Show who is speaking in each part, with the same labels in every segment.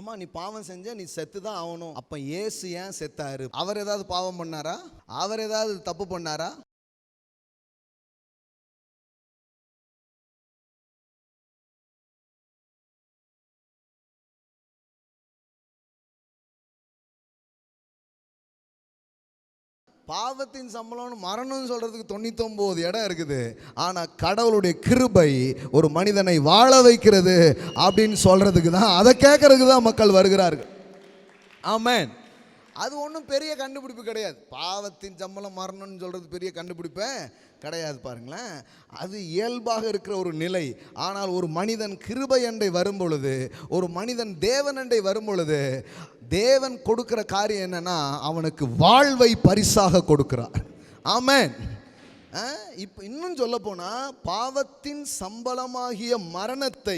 Speaker 1: அம்மா நீ பாவம் செஞ்ச, நீ செத்து தான் ஆகணும். அப்ப இயேசு ஏன் செத்தாரு? அவர் ஏதாவது பாவம் பண்ணாரா? அவர் ஏதாவது தப்பு பண்ணாரா? பாவத்தின் சம்பளம்னு மரணம்னு சொல்றதுக்கு 99 இடம் இருக்குது. ஆனா கடவுளுடைய கிருபை ஒரு மனிதனை வாழ வைக்கிறது அப்படின்னு சொல்றதுக்கு தான், அதை கேட்கறதுக்கு தான் மக்கள் வருகிறார்கள். ஆமென். அது ஒன்றும் பெரிய கண்டுபிடிப்பு கிடையாது. பாவத்தின் சம்பளம் மரணம்னு சொல்றது பெரிய கண்டுபிடிப்பே கிடையாது. பாருங்களேன், அது இயல்பாக இருக்கிற ஒரு நிலை. ஆனால் ஒரு மனிதன் கிருபை அண்டை வரும் பொழுது, ஒரு மனிதன் தேவன் அண்டை வரும் பொழுது, தேவன் கொடுக்கிற காரியம் என்னன்னா, அவனுக்கு வாழ்வை பரிசாக கொடுக்கிறார். ஆமென். இப்போ இன்னும் சொல்ல போனா, பாவத்தின் சம்பளமாகிய மரணத்தை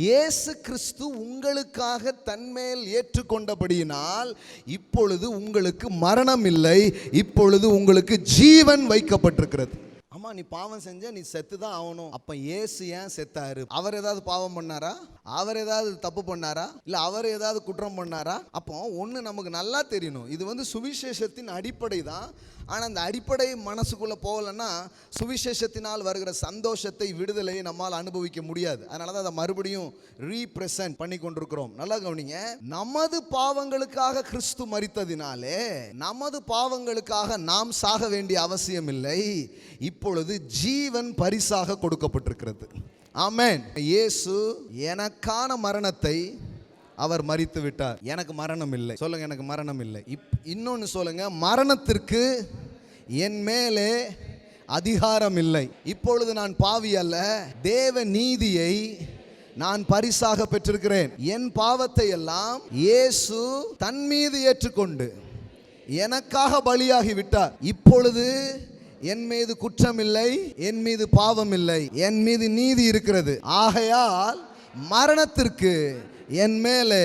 Speaker 1: இயேசு கிறிஸ்து உங்களுக்காக தன்மேல் ஏற்றுக்கொண்டபடியினால் இப்பொழுது உங்களுக்கு மரணம் இல்லை, இப்பொழுது உங்களுக்கு ஜீவன் வைக்கப்பட்டிருக்கிறது. அம்மா நீ பாவம் செஞ்ச, நீ செத்து தான் ஆகணும். அப்ப இயேசு ஏன் செத்தாரு? அவர் ஏதாவது பாவம் பண்ணாரா? அவர் ஏதாவது தப்பு பண்ணாரா? இல்ல அவர் ஏதாவது குற்றம் பண்ணாரா? அப்போ ஒன்று நமக்கு நல்லா தெரியணும், இது சுவிசேஷத்தின் அடிப்படை தான். ஆனால் அந்த அடிப்படை மனசுக்குள்ளே போகலைன்னா சுவிசேஷத்தினால் வருகிற சந்தோஷத்தை, விடுதலையை நம்மால் அனுபவிக்க முடியாது. அதனால தான் அதை மறுபடியும் ரீப்ரெசென்ட் பண்ணி கொண்டிருக்கிறோம். நல்லா கவனிங்க, நமது பாவங்களுக்காக கிறிஸ்து மரித்ததினாலே நமது பாவங்களுக்காக நாம் சாக வேண்டிய அவசியம் இல்லை. இப்பொழுது ஜீவன் பரிசாக கொடுக்கப்பட்டிருக்கிறது. ஆமென். இயேசு எனக்கான மரணத்தை அவர் மரித்து விட்டார். எனக்கு மரணம் இல்லை. சொல்லுங்க, எனக்கு மரணம் இல்லை. இன்னொன்னு சொல்லுங்க, மரணத்திற்கு என் மேலே அதிகாரம் இல்லை. இப்பொழுது நான் பாவி அல்ல, தேவ நீதியை நான் பரிசாக பெற்றிருக்கிறேன். என் பாவத்தை எல்லாம் இயேசு தன் மீது ஏற்றுக்கொண்டு எனக்காக பலியாகி விட்டார். இப்பொழுது என் மீது குற்றம் இல்லை, என் மீது பாவம் இல்லை, என் மீது நீதி இருக்கிறது. ஆகையால் மரணத்திற்கு என் மேலே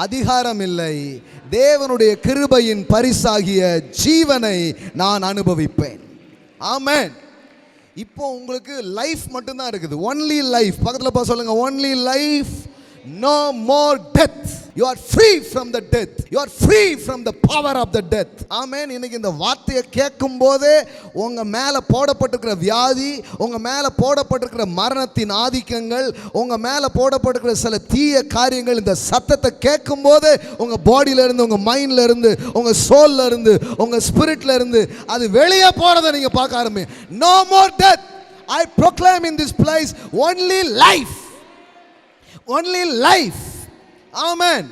Speaker 1: அதிகாரம் இல்லை. தேவனுடைய கிருபையின் பரிசாகிய ஜீவனை நான் அனுபவிப்பேன். ஆமென். இப்போ உங்களுக்கு லைஃப் மட்டும்தான் இருக்குது. Only life. பக்கத்தில் பார்த்து சொல்லுங்க, only life, no more death. You are free from the death. You are free from the power of the death. ஆமென். இன்னைக்கு இந்த வார்த்தையை கேட்கும் போதே உங்க மேல போடப்பட்டிருக்கிற வியாதி, உங்க மேல போடப்பட்டிருக்கிற மரணத்தின் ஆதிக்கங்கள், உங்க மேல போடப்பட்டிருக்கிற சில தீய காரியங்கள், இந்த சத்தத்தை கேட்கும் போது உங்க பாடியில இருந்து, உங்க மைண்ட்ல இருந்து, உங்க சோல்ல இருந்து, உங்க ஸ்பிரிட்ல இருந்து அது வெளியே போறதை நீங்க பார்க்க ஆரம்பிங்க. No more death. I proclaim in this place only life. Only life. Amen.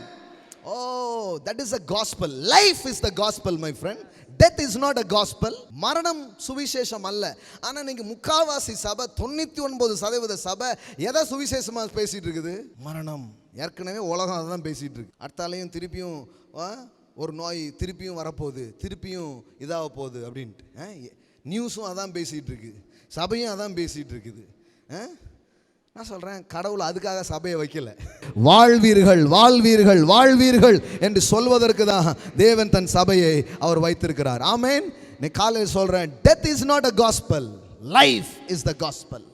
Speaker 1: Oh, that is a gospel. Life is the gospel, my friend. Death is not a gospel. மரணம் சுவிசேஷம் அல்ல. ஆனால் நீங்க முக்காவாசி சபை, 99% சபை எதை சுவிசேஷமா பேசிட்டு இருக்குது? மரணம். ஏற்கனவே உலகம் அதை தான் பேசிட்டு இருக்கு. அடுத்தாலையும் திருப்பியும் ஒரு நோய் திருப்பியும் வரப்போகுது, திருப்பியும் இதாக போகுது அப்படின்ட்டு நியூஸும் அதான் பேசிட்டு இருக்கு, சபையும் அதான் பேசிட்டு இருக்குது. நான் சொல்கிறேன், கடவுள் அதுக்காக சபையை வைக்கல. வாழ்வீர்கள், வாழ்வீர்கள், வாழ்வீர்கள் என்று சொல்வதற்கு தான் தேவன் தன் சபையை அவர் வைத்திருக்கிறார். ஆமென். நீ காலையில் சொல்கிறேன், death is not a gospel, life is the gospel.